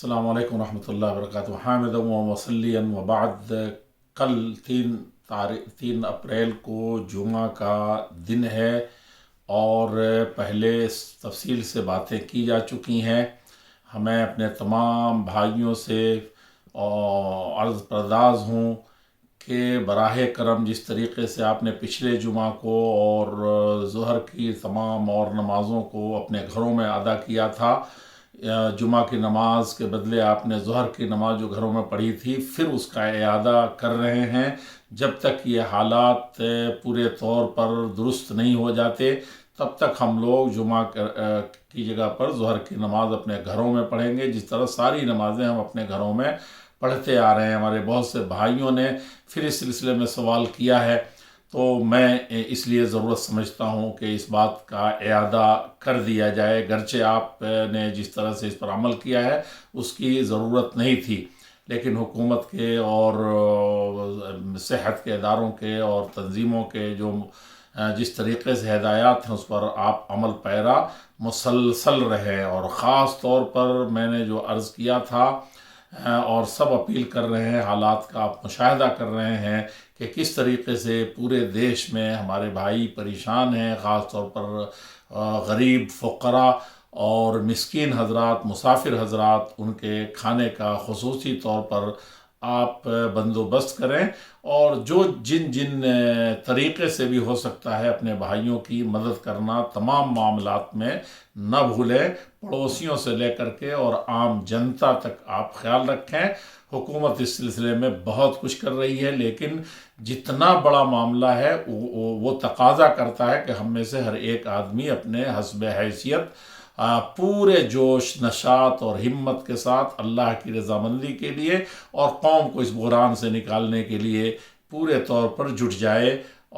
السلام علیکم ورحمۃ اللہ وبرکاتہ۔ حامد و وصلیًا وبعد، کل 3 اپریل کو جمعہ کا دن ہے اور پہلے تفصیل سے باتیں کی جا چکی ہیں۔ ہمیں اپنے تمام بھائیوں سے عرض پرداز ہوں کہ براہ کرم جس طریقے سے آپ نے پچھلے جمعہ کو اور ظہر کی تمام اور نمازوں کو اپنے گھروں میں ادا کیا تھا، جمعہ کی نماز کے بدلے آپ نے ظہر کی نماز جو گھروں میں پڑھی تھی پھر اس کا اعادہ کر رہے ہیں۔ جب تک یہ حالات پورے طور پر درست نہیں ہو جاتے تب تک ہم لوگ جمعہ کی جگہ پر ظہر کی نماز اپنے گھروں میں پڑھیں گے، جس طرح ساری نمازیں ہم اپنے گھروں میں پڑھتے آ رہے ہیں۔ ہمارے بہت سے بھائیوں نے پھر اس سلسلے میں سوال کیا ہے، تو میں اس لیے ضرورت سمجھتا ہوں کہ اس بات کا اعادہ کر دیا جائے، گرچہ آپ نے جس طرح سے اس پر عمل کیا ہے اس کی ضرورت نہیں تھی، لیکن حکومت کے اور صحت کے اداروں کے اور تنظیموں کے جو جس طریقے سے ہدایات ہیں اس پر آپ عمل پیرا مسلسل رہے۔ اور خاص طور پر میں نے جو عرض کیا تھا اور سب اپیل کر رہے ہیں، حالات کا آپ مشاہدہ کر رہے ہیں کہ کس طریقے سے پورے دیش میں ہمارے بھائی پریشان ہیں، خاص طور پر غریب فقراء اور مسکین حضرات، مسافر حضرات، ان کے کھانے کا خصوصی طور پر آپ بندوبست کریں اور جو جن طریقے سے بھی ہو سکتا ہے اپنے بھائیوں کی مدد کرنا تمام معاملات میں نہ بھولیں، پڑوسیوں سے لے کر کے اور عام جنتا تک آپ خیال رکھیں۔ حکومت اس سلسلے میں بہت کچھ کر رہی ہے، لیکن جتنا بڑا معاملہ ہے وہ تقاضا کرتا ہے کہ ہم میں سے ہر ایک آدمی اپنے حسب حیثیت پورے جوش نشاط اور ہمت کے ساتھ اللہ کی رضامندی کے لیے اور قوم کو اس بحران سے نکالنے کے لیے پورے طور پر جٹ جائے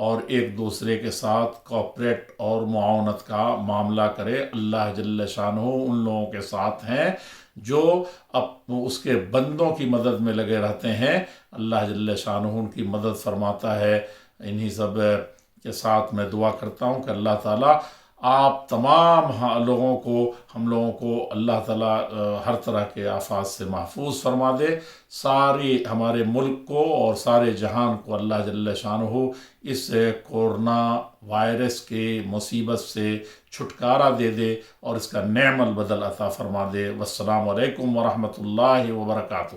اور ایک دوسرے کے ساتھ کوآپریٹ اور معاونت کا معاملہ کرے۔ اللہ جل شانہ ان لوگوں کے ساتھ ہیں جو اس کے بندوں کی مدد میں لگے رہتے ہیں۔ اللہ جل شانہ ان کی مدد فرماتا ہے۔ انہی سب کے ساتھ میں دعا کرتا ہوں کہ اللہ تعالیٰ آپ تمام ہم لوگوں کو اللہ تعالیٰ ہر طرح کے آفات سے محفوظ فرما دے، ساری ہمارے ملک کو اور سارے جہان کو اللہ جل شانہ اس کورونا وائرس کے مصیبت سے چھٹکارا دے دے اور اس کا نعم البدل عطا فرما دے۔ والسلام علیکم ورحمۃ اللہ وبرکاتہ۔